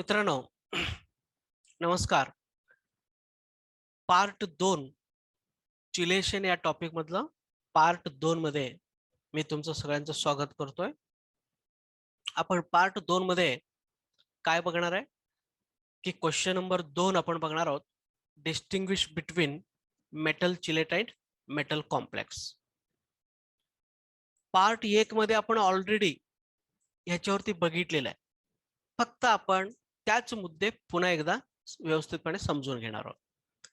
मित्रांनो नमस्कार. Part 2 chelation या टॉपिक मधलं पार्ट 2 मध्ये मी तुमचं सगळ्यांचं स्वागत करतोय. आपण पार्ट 2 मध्ये काय बघणार आहे की क्वेश्चन नंबर 2 आपण बघणार आहोत. Distinguish between metal chelate and metal complex. Part 1 मध्ये आपण ऑलरेडी ह्याच्यावरती बघितलेलं आहे. फक्त आपण त्याच मुद्दे पुन्हा एकदा व्यवस्थितपणे समजून घेणार आहोत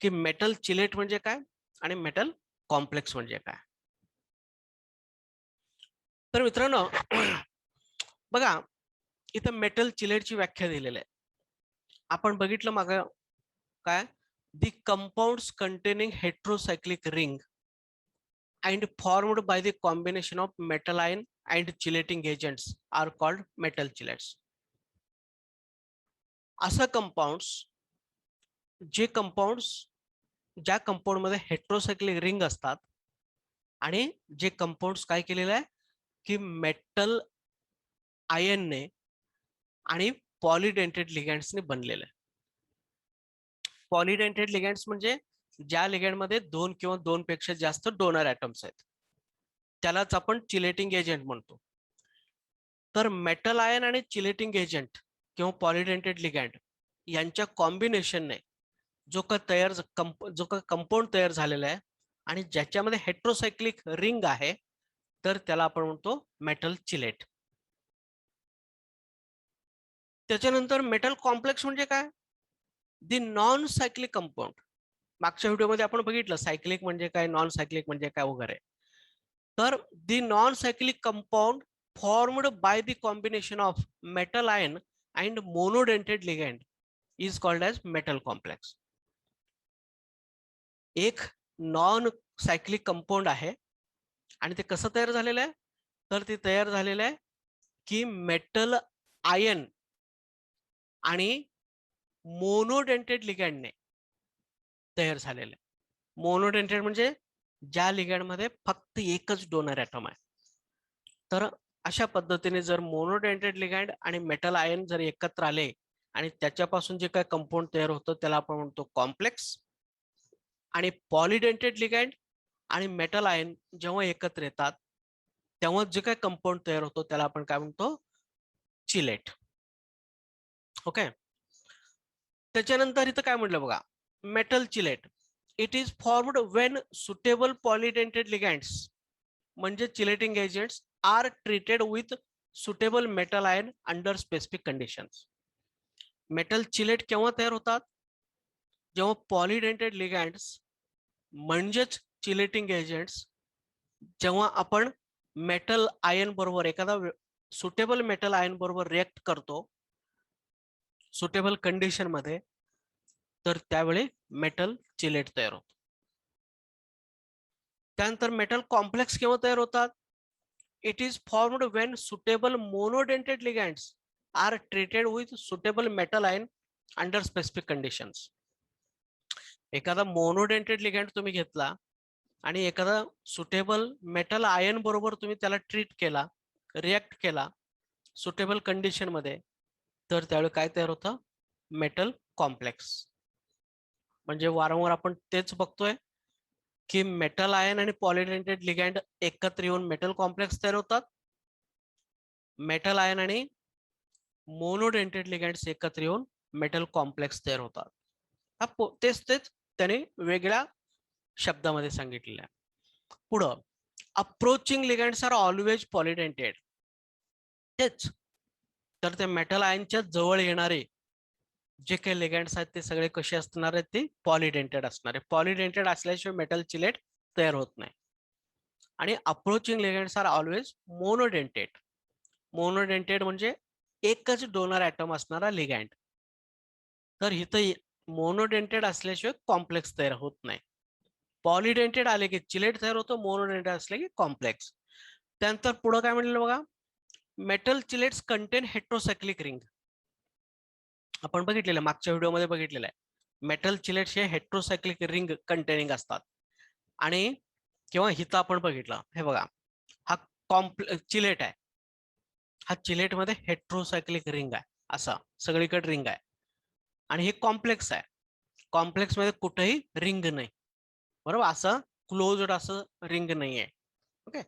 की मेटल चिलेट म्हणजे काय आणि मेटल कॉम्प्लेक्स म्हणजे काय. तर मित्रांनो बघा, इथं मेटल चिलेटची व्याख्या दिलेली आहे. आपण बघितलं माग काय, the compounds containing heterocyclic ring and formed by the combination of metal ion and chelating agents are called metal chelates. असं कंपाऊंड्स ज्या कंपाऊंड मध्ये हेट्रोसायक्लिक रिंग असतात आणि जे कंपाऊंड्स काय केलेलं आहे की मेटल आयनने आणि पॉलिडेंटेड लिगँड्सने बनलेलं आहे. पॉलिडेंटेड लिगँड्स म्हणजे ज्या लिगँड मध्ये 2 किंवा 2 पेक्षा जास्त डोनर ऍटम्स आहेत, त्यालाच आपण चिलेटिंग एजंट म्हणतो. तर मेटल आयन आणि चिलेटिंग एजंट किंवा पॉलिडेंटेड लिगँड यांच्या कॉम्बिनेशनने जो का कंपाऊंड तयार झालेला आहे आणि ज्याच्यामध्ये हेट्रोसायक्लिक रिंग आहे, तर त्याला आपण म्हणतो मेटल चिलेट. त्याच्यानंतर मेटल कॉम्प्लेक्स म्हणजे काय, दी नॉन सायक्लिक कंपाऊंड. मागच्या व्हिडिओमध्ये आपण बघितलं सायक्लिक म्हणजे काय, नॉन सायक्लिक म्हणजे काय वगैरे. तर the non cyclic compound formed by the combination of metal ion and monodentate ligand is called as metal complex. एक नॉन सायक्लिक कंपाऊंड आहे आणि ते कसं तयार झालेलं आहे, तर ते तयार झालेलं आहे की मेटल आयन आणि मोनोडेंटेड लिगँडने तयार झालेलं आहे. मोनोडेंटेड म्हणजे ज्या लिगँड मध्ये फक्त एकच डोनर ऍटम आहे. तर अशा पद्धतीने जर मोनोडेंटेड लिगँड आणि मेटल आयन जर एकत्र आले आणि त्याच्यापासून जे काय कंपाऊंड तयार होतं त्याला आपण म्हणतो कॉम्प्लेक्स. आणि पॉलिडेंटेड लिगँड आणि मेटल आयन जेव्हा एकत्र येतात तेव्हा जे काय कंपाऊंड तयार होतो त्याला आपण काय म्हणतो, चिलेट. ओके. त्याच्यानंतर इथं काय म्हटलं बघा, metal chelate it is formed when suitable polydentate ligands म्हणजे chelating agents are treated with suitable metal ion under specific conditions. Metal chelate केव्हा तयार होतात, जेव्हा पॉलिडेंटेड लिगँड्स म्हणजेच चिलेटिंग एजंट्स जेव्हा आपण मेटल आयन बरोबर एखादा सुटेबल मेटल आयन बरोबर रिएक्ट करतो सुटेबल कंडिशन मध्ये, तर त्यावेळी मेटल चिलेट तयार होतो. त्यानंतर मेटल कॉम्प्लेक्स केव्हा तयार होतात, it is formed when suitable monodentate ligands are treated with suitable metal ion under specific conditions. एखादा मोनोडेंटेड लिगँड तुम्ही घेतला आणि एखादा सुटेबल मेटल आयन बरोबर तुम्ही त्याला ट्रीट केला, रिएक्ट केला सुटेबल कंडिशन मध्ये, तर त्यावेळी काय तयार होतं, मेटल कॉम्प्लेक्स. म्हणजे वारंवार आपण तेच बघतोय की मेटल आयन आणि पॉलिडेंटेड लिगँड एकत्र येऊन मेटल कॉम्प्लेक्स तयार होतात. मेटल आयन आणि मोनोडेंटेड लिगँड्स एकत्र येऊन मेटल कॉम्प्लेक्स तयार होतात. तेच त्याने वेगळ्या शब्दामध्ये सांगितलेलं आहे. पुढं, अप्रोचिंग लिगँड्स आर ऑलवेज पॉलिडेंटेड. तेच तर ते मेटल आयनच्या जवळ येणारे जे काही लिगँड्स आहेत ते सगळे कसे असणार आहेत, ते पॉलिडेंटेड असणार आहे. पॉलिडेंटेड असल्याशिवाय मेटल चिलेट तयार होत नाही. आणि approaching ligands are always monodentate. Monodentate म्हणजे एकच डोनर ऍटम असणारा लिगँड. तर इथं मोनोडेंटेड असल्याशिवाय कॉम्प्लेक्स तयार होत नाही. पॉलिडेंटेड आले की चिलेट तयार होतो, मोनोडेंटेड असले की कॉम्प्लेक्स. त्यानंतर पुढं काय म्हणलेलं बघा, metal chelates content heterocyclic ring. आपण बघितलेलं मागच्या व्हिडिओमध्ये बघितलेलं आहे, मेटल चिलेट्स हे हेट्रोसायक्लिक रिंग कंटेनिंग असतात. आणि किंवा हिथं आपण बघितलं, हे बघा हा चिलेट आहे, हा चिलेट मध्ये हेट्रोसायक्लिक रिंग आहे असा सगळीकडे रिंग आहे आणि हे कॉम्प्लेक्स आहे. कॉम्प्लेक्स मध्ये कुठेही रिंग नाही, बरोबर, असं क्लोज्ड असं रिंग नाही आहे. ओके,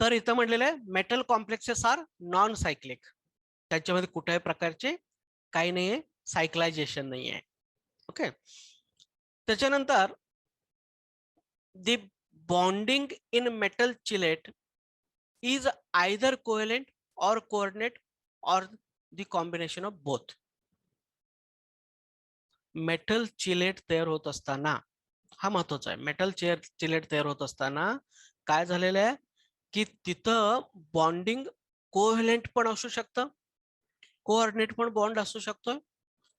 तर इथं म्हटलेलं आहे metal complexes are non cyclic, त्याच्यामध्ये कुठल्याही प्रकारचे काही नाहीये, सायक्लायझेशन नाही आहे. ओके, त्याच्यानंतर the bonding in metal chelate is either covalent or coordinate or the combination of both. Metal chelate तयार होत असताना, हा महत्वाचा आहे, मेटल चिलेट तयार होत असताना काय झालेलं आहे की तिथं बॉन्डिंग कोव्हॅलेंट पण असू शकतं, कोऑर्डिनेट पण बॉन्ड असू शकतो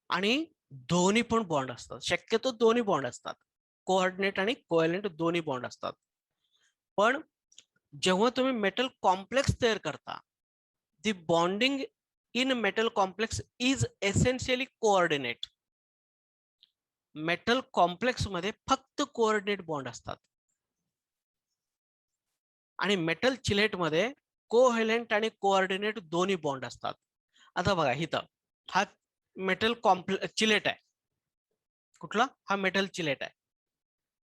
आणि दोन्ही पण बॉन्ड असतात. शक्यतो दोन्ही बॉन्ड असतात, कोऑर्डिनेट आणि कोव्हॅलेंट दोन्ही बॉन्ड असतात. पण जेव्हा तुम्ही मेटल कॉम्प्लेक्स तयार करता, the bonding in metal complex is essentially coordinate. Metal complex मध्ये फक्त कोऑर्डिनेट बॉन्ड असतात आणि मेटल चिलेट मध्ये कोव्हॅलेंट आणि कोऑर्डिनेट दोन्ही बॉन्ड असतात. आता बघा इथं हा मेटल चिलेट आहे, कुठला, हा मेटल चिलेट आहे.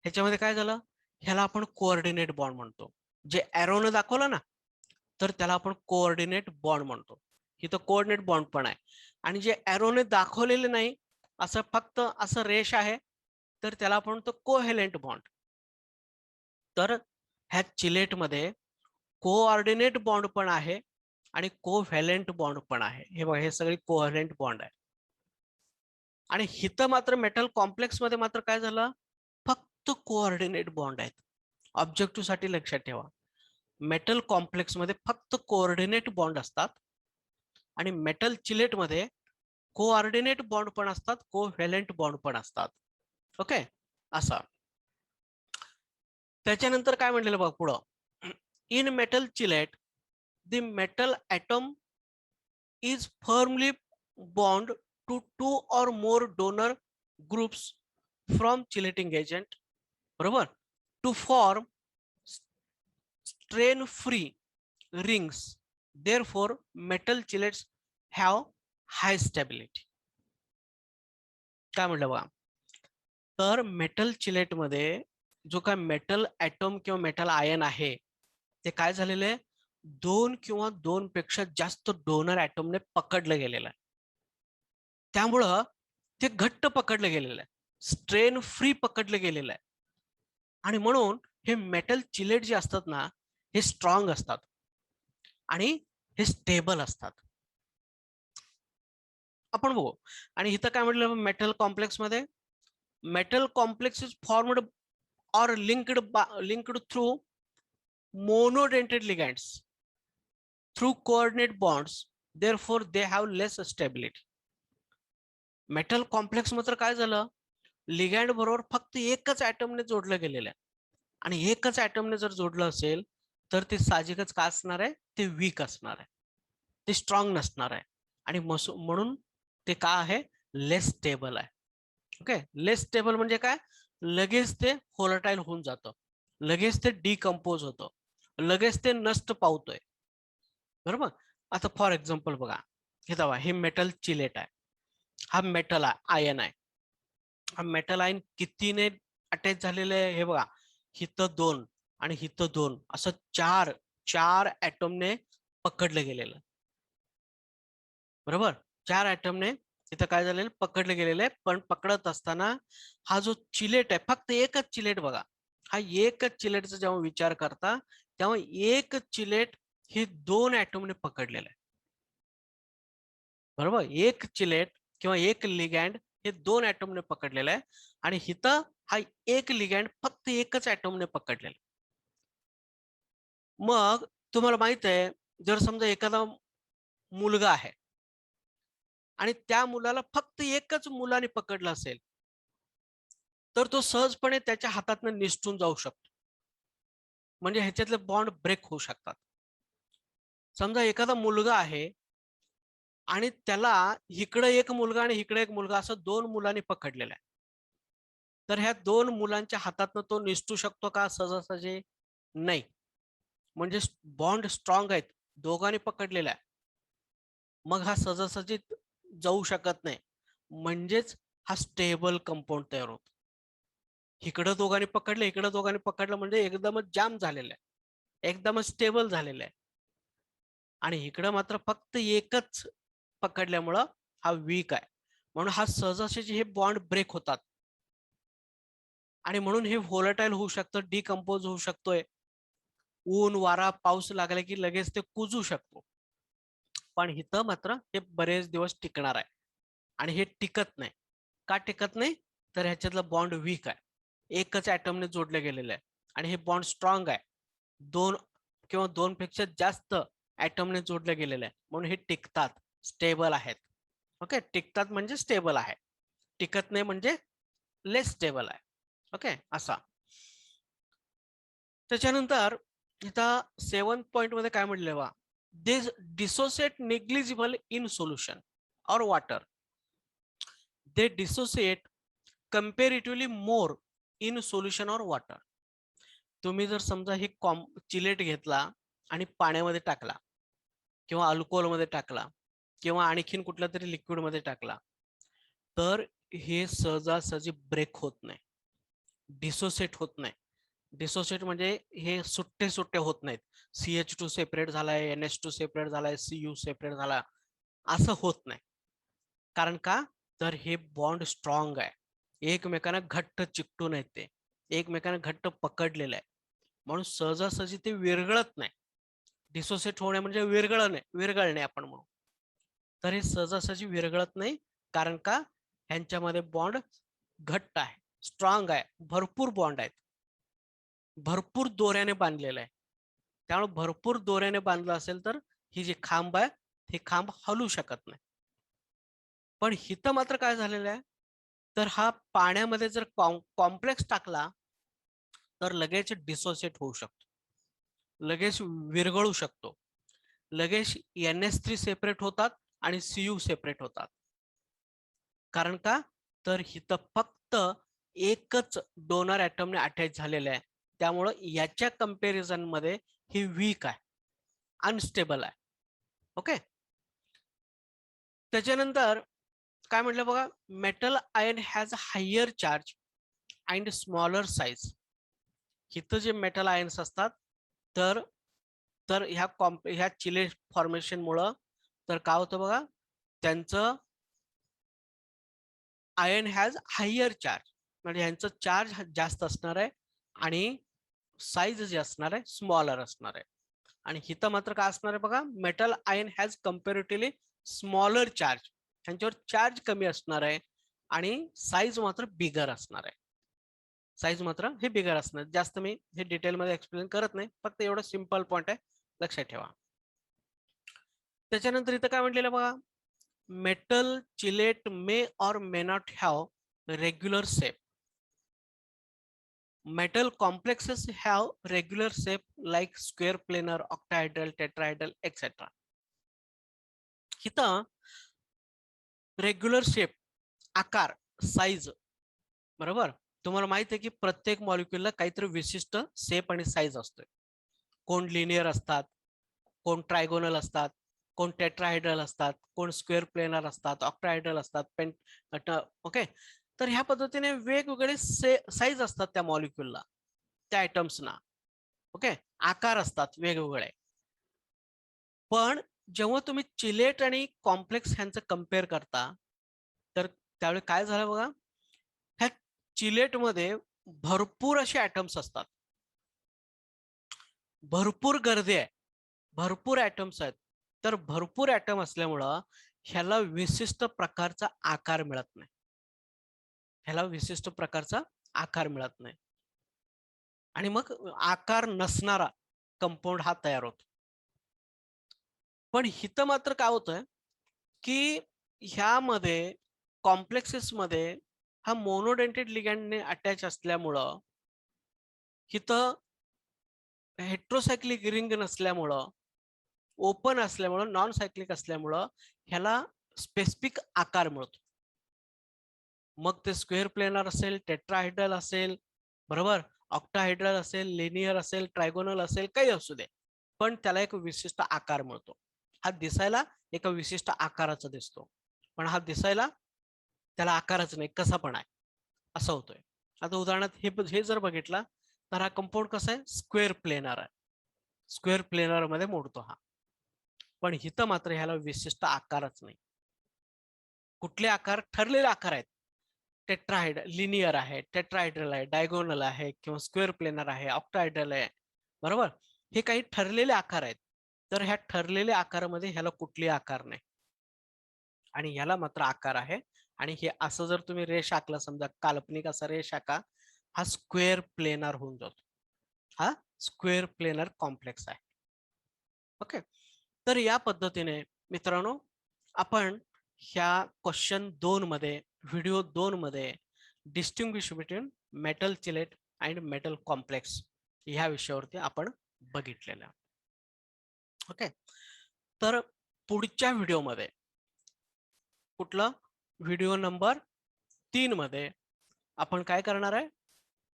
ह्याच्यामध्ये काय झालं, ह्याला आपण कोऑर्डिनेट बॉन्ड म्हणतो. जे एरोने दाखवलं ना, तर त्याला आपण कोऑर्डिनेट बॉन्ड म्हणतो. इथं कोऑर्डिनेट बॉन्ड पण आहे. आणि जे एरोने दाखवलेले नाही, असं फक्त असं रेष आहे, तर त्याला आपण म्हणतो कोव्हॅलेंट बॉन्ड. तर ह्या चिलेट मध्ये कोऑर्डिनेट बॉन्ड पण आहे आणि कोव्हॅलेंट बॉन्ड पण आहे. हे बघा, हे सगळे कोव्हॅलेंट बॉन्ड आहे. आणि इथं मात्र मेटल कॉम्प्लेक्स मध्ये मात्र काय झालं, फक्त कोऑर्डिनेट बॉन्ड आहेत. ऑब्जेक्टिव्ह साठी लक्षात ठेवा, मेटल कॉम्प्लेक्स मध्ये फक्त कोऑर्डिनेट बॉन्ड असतात आणि मेटल चिलेट मध्ये कोऑर्डिनेट बॉन्ड पण असतात, कोव्हॅलेंट बॉन्ड पण असतात. ओके, असा. त्याच्यानंतर काय म्हणलेलं बघ पुढं, in metal chelate the metal atom is firmly bond to two or more donor groups from chelating agent, बरोबर, to form strain free rings. Therefore metal chelates have high stability. काय म्हटलं बघा, तर मेटल चिलेट मध्ये जो काय metal item किंवा metal ion आहे, ते काय झालेलं आहे, दोन किंवा दोन पेक्षा जास्त डोनर ॲटमने पकडलं गेलेलं आहे. त्यामुळं ते घट्ट पकडलं गेलेलं आहे, स्ट्रेन फ्री पकडलं गेलेलं आहे. आणि म्हणून हे मेटल चिलेट जे असतात ना, हे स्ट्रॉंग असतात आणि हे स्टेबल असतात. आपण बघू. आणि इथं काय म्हटलं, मेटल कॉम्प्लेक्स मध्ये metal complex is formed or linked through monodentate ligands through coordinate bonds, therefore they have less stability. Metal complex मात्र काय झालं, लिगँड बरोबर फक्त एकच ॲटमने जोडलं गेलेलं आहे आणि एकच ॲटमने जर जोडलं असेल तर ते साहजिकच काय असणार आहे, ते वीक असणार आहे, ते स्ट्रॉंग नसणार आहे. आणि म्हणून ते काय आहे, लेस स्टेबल आहे. ओके, लेस स्टेबल म्हणजे काय, लगेच ते व्होलाटाईल होऊन जातं, लगेच ते डिकम्पोज होतं, लगेच ते नष्ट पावतोय, बरोबर. आता फॉर एक्झाम्पल बघा, हे दावा, हे मेटल चिलेट आहे, हा मेटल आयन आहे. हा मेटल आयन कितीने अटॅच झालेलं आहे, हे बघा, हिथं दोन आणि हिथं दोन, असं चार चार ॲटमने पकडलं गेलेलं, बरोबर. चार ॲटमने तिथं काय झालेलं, पकडलं गेलेलं आहे. पण पकडत असताना हा जो चिलेट आहे, फक्त एकच चिलेट बघा, हा एकच चिलेटचा जेव्हा विचार करता तेव्हा एक चिलेट हे दोन ॲटमने पकडलेलं आहे, बरोबर. एक चिलेट किंवा एक लिगँड हे दोन ॲटमने पकडलेलं आहे आणि इथं हा एक लिगँड फक्त एकच ॲटमने पकडलेला. मग तुम्हाला माहित आहे, जर समजा एखादा मुलगा आहे आणि त्या मुलाला फक्त एकच मुलाने पकडलं असेल, तर तो सहजपणे त्याच्या हातातनं निसटून जाऊ शकतो, म्हणजे ह्याच्यातले बॉन्ड ब्रेक होऊ शकतात. समजा एखादा मुलगा आहे आणि त्याला इकडे एक मुलगा आणि इकडे एक मुलगा असं दोन मुलांनी पकडलेला आहे, तर ह्या दोन मुलांच्या हातातनं तो निसटू शकतो का, सहजासहजी नाही. म्हणजे बॉन्ड स्ट्रॉंग आहेत, दोघांनी पकडलेला आहे, मग हा सहजासहजी जाऊ शकत नाही, म्हणजेच हा स्टेबल कंपाऊंड तयार होतो. इकडं दोघांनी पकडलं, इकडं दोघांनी पकडलं, म्हणजे एकदमच जाम झालेलं आहे, एकदमच स्टेबल झालेलं आहे. आणि इकडं मात्र फक्त एकच पकडल्यामुळं हा वीक आहे, म्हणून हा सहजासहजी हे बॉन्ड ब्रेक होतात आणि म्हणून हे व्होलेटाईल होऊ शकतं, डिकम्पोज होऊ शकतोय. ऊन वारा पाऊस लागला की लगेच ते कुजू शकतो. पण इथं मात्र हे बरेच दिवस टिकणार आहे आणि हे टिकत नाही. का टिकत नाही? तर ह्याच्यातलं बॉन्ड वीक आहे, एकच ऍटमने जोडले गेलेलं आहे आणि हे बॉन्ड स्ट्रॉंग आहे, दोन किंवा दोन पेक्षा जास्त ऍटमने जोडले गेलेले आहे, म्हणून हे टिकतात, स्टेबल आहेत. ओके, टिकतात म्हणजे स्टेबल आहे, टिकत नाही म्हणजे लेस स्टेबल आहे. ओके, असा. त्याच्यानंतर इथं 7 पॉइंट मध्ये काय म्हटलं बा, they dissociate negligible in solution और water, they dissociate comparatively more in solution और वॉटर. तुम्ही जर समजा हे चिलेट घेतला आणि पाण्यामध्ये टाकला किंवा अल्कोहोलमध्ये टाकला किंवा आणखीन कुठल्या तरी लिक्विड मध्ये टाकला, तर हे सहजासहजी ब्रेक होत नाही, डिसोसिएट होत नाही. डिसोसिएट म्हणजे हे सुट्टे सुट्टे होत नाहीत, CH2 सेपरेट झालाय, NH2 सेपरेट झालाय, Cu सेपरेट झाला, असं होत नाही. कारण का? तर हे बॉन्ड स्ट्रॉंग आहे, एकमेकांना घट्ट चिकटून आहेत, ते एकमेकांना घट्ट पकडलेलं आहे, म्हणून सहजासहजी ते विरघळत नाही. डिसोसिएट होणे म्हणजे विरघळणे आपण म्हणू. तर हे सहजासहजी विरघळत नाही, कारण का? ह्यांच्यामध्ये बॉन्ड घट्ट आहे, स्ट्रॉंग आहे, भरपूर बॉन्ड आहेत, भरपूर दोऱ्याने बांधलेलं आहे. त्यामुळे भरपूर दोऱ्याने बांधलं असेल तर ही जी खांब आहे, ही खांब हलू शकत नाही. पण हिथं मात्र काय झालेलं आहे, तर हा पाण्यामध्ये जर कॉम्प्लेक्स टाकला तर लगेच डिसोसिएट होऊ शकतो, लगेच विरघळू शकतो, लगेच NH3 सेपरेट होतात आणि Cu सेपरेट होतात. कारण का? तर हिथं फक्त एकच डोनर ऍटमने अटॅच झालेलं आहे, त्यामुळं याच्या कंपॅरिझन मध्ये ही वीक आहे, अनस्टेबल आहे. ओके, त्याच्यानंतर काय म्हटलं बघा, metal ion has higher charge and smaller size. इथं जे मेटल आयन्स असतात, तर तर ह्या चिले फॉर्मेशन मुळे तर काय होतं बघा, त्यांचं आयन हॅज हायर चार्ज, म्हणजे यांचं चार्ज जास्त असणार आहे आणि साईज जे असणार आहे स्मॉलर असणार आहे. आणि इथं मात्र काय असणार आहे बघा, metal ion has comparatively smaller charge, त्यांच्यावर चार्ज कमी असणार आहे आणि साईज मात्र बिगर असणार आहे, साईज मात्र हे बिगर असणार. जास्त मी हे डिटेलमध्ये एक्सप्लेन करत नाही, फक्त एवढं सिंपल पॉइंट आहे, लक्षात ठेवा. त्याच्यानंतर इथं काय म्हटलेलं बघा, मेटल चिलेट मे और may not have regular shape. Metal complexes have regular shape like square, planar, octahedral, tetrahedral, etc. इथं रेग्युलर शेप, आकार, साईज, बरोबर. तुम्हाला माहित आहे की प्रत्येक मॉलिक्युलला काहीतरी विशिष्ट शेप आणि साईज असतोय. कोण लिनियर असतात, कोण ट्रायगोनल असतात, कोण टेट्राहायड्रल असतात, कोण स्क्वेअर प्लेनर असतात, ऑक्टाहायड्रल असतात, ओके. तर ह्या पद्धतीने वेगवेगळे साईज असतात त्या मॉलिक्युलला, त्या आयटम्सना. ओके, आकार असतात वेगवेगळे. पण जेव्हा तुम्ही चिलेट आणि कॉम्प्लेक्स ह्यांचं कम्पेअर करता, तर त्यावेळी काय झालं बघा, ह्या चिलेटमध्ये भरपूर असे ॲटम्स असतात, भरपूर गर्दी आहे, भरपूर ॲटम्स आहेत. तर भरपूर ॲटम असल्यामुळं ह्याला विशिष्ट प्रकारचा आकार मिळत नाही, ह्याला विशिष्ट प्रकारचा आकार मिळत नाही आणि मग आकार नसणारा कंपाऊंड हा तयार होतो. पण हिथं मात्र काय होतंय की ह्यामध्ये कॉम्प्लेक्सेस मध्ये हा मोनोडेंटेड लिगँडने अटॅच असल्यामुळं, हिथं हेट्रोसायक्लिक रिंग नसल्यामुळं, ओपन असल्यामुळं, नॉन सायक्लिक असल्यामुळं ह्याला स्पेसिफिक आकार मिळतो. मग ते स्क्वेअर प्लेनर असेल, टेट्राहायड्रल असेल, बरोबर, ऑक्टाहायड्रल असेल, लिनियर असेल, ट्रायगोनल असेल, काही असू दे, पण त्याला एक विशिष्ट आकार मिळतो. हा दिसायला एका विशिष्ट आकाराचा दिसतो, पण हा दिसायला त्याला आकारच नाही, कसा पण आहे असं होतोय. आता उदाहरणार्थ हे जर बघितलं तर हा कंपाऊंड कसा आहे, स्क्वेअर प्लेनर आहे, स्क्वेअर प्लेनर मध्ये मोडतो हा. पण इथं मात्र ह्याला विशिष्ट आकारच नाही. कुठले आकार? ठरलेले आकार आहेत. टेट्राहाइड लिनियर आहे, टेट्राहाइड्रल आहे, डायगोनल आहे, किंवा स्क्वेअर प्लेनर आहे, ऑक्टाहाइड्रल आहे, बरोबर. हे काही ठरलेले आकार आहेत. तर ह्या ठरलेल्या आकारामध्ये ह्याला कुठले आकार नाही आणि ह्याला मात्र आकार आहे. आणि हे असं जर तुम्ही रेष आखला, समजा काल्पनिक असा रेष आखा, हा स्क्वेअर प्लेनर होऊन जातो, हा स्क्वेअर प्लेनर कॉम्प्लेक्स आहे. ओके. तर या पद्धतीने मित्रांनो आपण ह्या क्वेश्चन 2 मध्ये, व्हिडिओ 2 मध्ये distinguish between metal chelate and metal complex ह्या विषयावरती आपण बघितलेलं. ओके. तर पुढच्या व्हिडिओमध्ये, कुठला व्हिडिओ नंबर 3 मध्ये आपण काय करणार आहे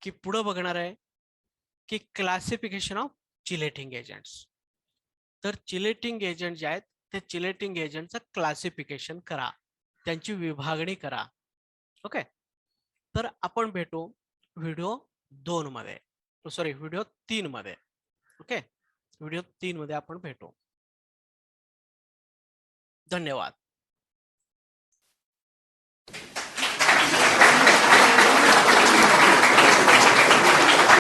की पुढे बघणार आहे की क्लासिफिकेशन ऑफ चिलेटिंग एजंट्स. तर चिलेटिंग एजंट जे आहेत ते चिलेटिंग एजंटचं क्लासिफिकेशन करा, त्यांची विभागणी करा. ओके. तर आपण भेटू व्हिडिओ 2 मध्ये, सॉरी व्हिडिओ 3 मध्ये. ओके, व्हिडिओ 3 मध्ये आपण भेटू. धन्यवाद.